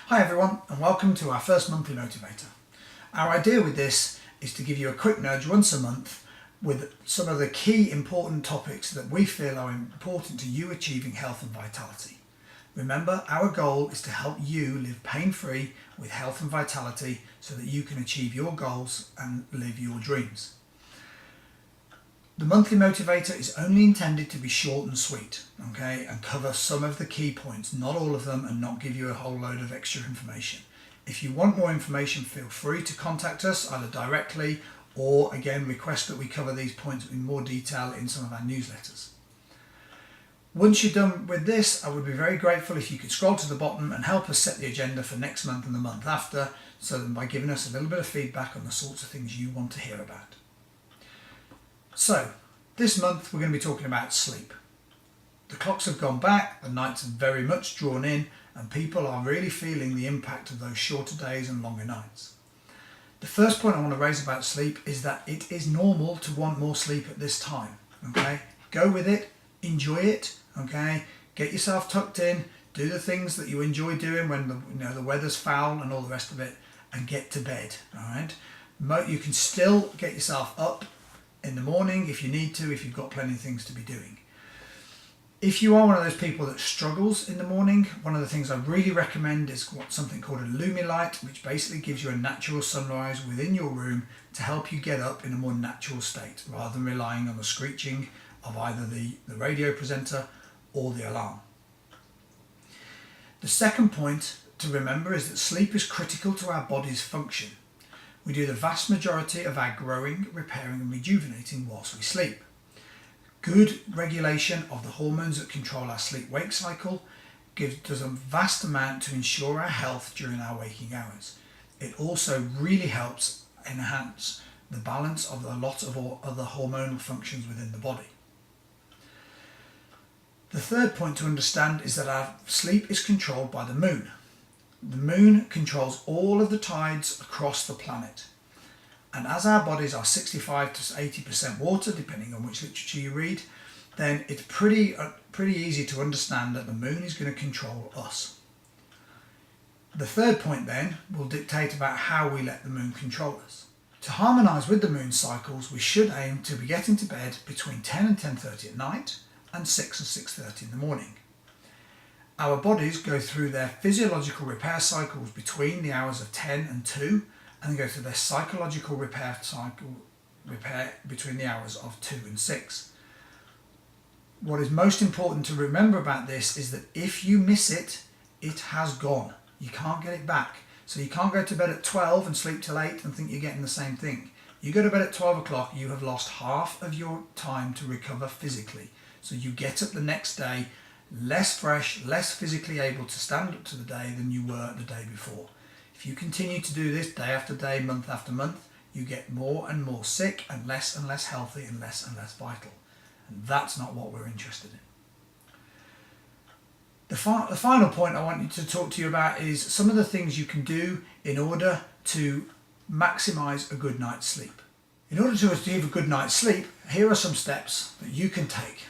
Hi everyone, and welcome to our first Monthly Motivator. Our idea with this is to give you a quick nudge once a month with some of the key important topics that we feel are important to you achieving health and vitality. Remember, our goal is to help you live pain-free with health and vitality so that you can achieve your goals and live your dreams. The Monthly Motivator is only intended to be short and sweet, okay, and cover some of the key points, not all of them, and not give you a whole load of extra information. If you want more information, feel free to contact us either directly or again request that we cover these points in more detail in some of our newsletters. Once you're done with this, I would be very grateful if you could scroll to the bottom and help us set the agenda for next month and the month after, so that by giving us a little bit of feedback on the sorts of things you want to hear about. So, this month we're going to be talking about sleep. The clocks have gone back, the nights are very much drawn in, and people are really feeling the impact of those shorter days and longer nights. The first point I want to raise about sleep is that it is normal to want more sleep at this time, okay? Go with it, enjoy it, okay? Get yourself tucked in, do the things that you enjoy doing when the weather's foul and all the rest of it, and get to bed, all right? You can still get yourself up in the morning if you need to, if you've got plenty of things to be doing. If you are one of those people that struggles in the morning, one of the things I really recommend is something called a Lumilight, which basically gives you a natural sunrise within your room to help you get up in a more natural state rather than relying on the screeching of either the radio presenter or the alarm. The second point to remember is that sleep is critical to our body's function. We do the vast majority of our growing, repairing and rejuvenating whilst we sleep. Good regulation of the hormones that control our sleep-wake cycle does a vast amount to ensure our health during our waking hours. It also really helps enhance the balance of a lot of other hormonal functions within the body. The third point to understand is that our sleep is controlled by the moon. The moon controls all of the tides across the planet. And as our bodies are 65 to 80% water, depending on which literature you read, then it's pretty easy to understand that the moon is going to control us. The third point then will dictate about how we let the moon control us. To harmonise with the moon cycles, we should aim to be getting to bed between 10 and 10:30 at night and 6 and 6:30 in the morning. Our bodies go through their physiological repair cycles between the hours of 10 and 2 and go through their psychological repair between the hours of 2 and 6. What is most important to remember about this is that if you miss it, it has gone. You can't get it back. So you can't go to bed at 12 and sleep till 8 and think you're getting the same thing. You go to bed at 12 o'clock, you have lost half of your time to recover physically. So you get up the next day less fresh, less physically able to stand up to the day than you were the day before. If you continue to do this day after day, month after month, you get more and more sick and less healthy and less vital. And that's not what we're interested in. The final point I want to talk to you about is some of the things you can do in order to maximise a good night's sleep. In order to achieve a good night's sleep, here are some steps that you can take.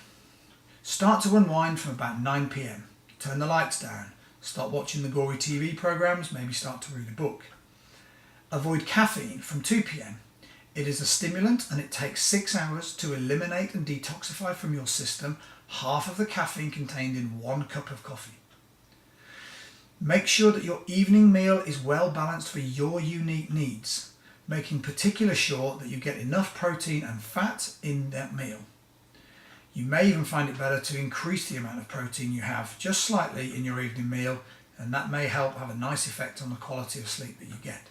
Start to unwind from about 9 p.m. Turn the lights down. Stop watching the gory TV programmes, maybe start to read a book. Avoid caffeine from 2 p.m. It is a stimulant and it takes 6 hours to eliminate and detoxify from your system half of the caffeine contained in 1 cup of coffee. Make sure that your evening meal is well balanced for your unique needs, making particularly sure that you get enough protein and fat in that meal. You may even find it better to increase the amount of protein you have just slightly in your evening meal, and that may help have a nice effect on the quality of sleep that you get.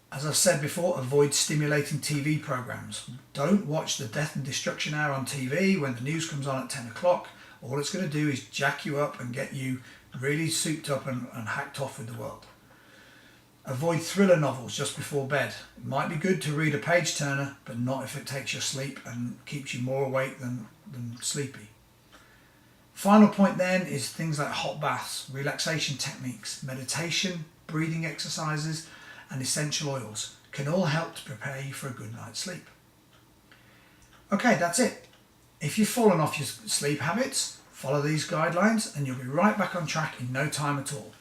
As I've said before, avoid stimulating TV programs. Don't watch the Death and Destruction Hour on TV when the news comes on at 10 o'clock. All it's going to do is jack you up and get you really souped up and hacked off with the world. Avoid thriller novels just before bed. It might be good to read a page turner, but not if it takes your sleep and keeps you more awake than sleepy. Final point then is things like hot baths, relaxation techniques, meditation, breathing exercises and essential oils can all help to prepare you for a good night's sleep. Okay, that's it. If you've fallen off your sleep habits, follow these guidelines and you'll be right back on track in no time at all.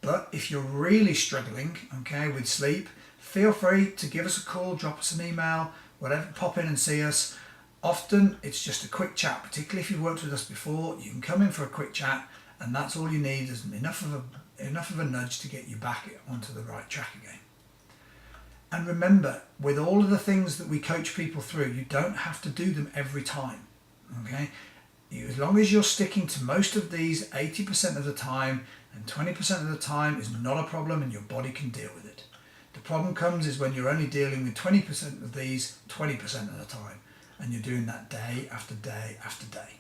But if you're really struggling, okay, with sleep, feel free to give us a call, drop us an email, whatever, pop in and see us. Often it's just a quick chat, particularly if you've worked with us before. You can come in for a quick chat, and that's all you need. Is enough of a nudge to get you back onto the right track again. And remember, with all of the things that we coach people through, you don't have to do them every time. Okay? As long as you're sticking to most of these 80% of the time, and 20% of the time is not a problem and your body can deal with it. The problem comes is when you're only dealing with 20% of these 20% of the time, and you're doing that day after day after day.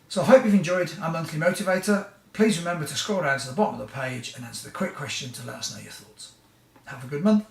So I hope you've enjoyed our monthly motivator. Please remember to scroll down to the bottom of the page and answer the quick question to let us know your thoughts. Have a good month.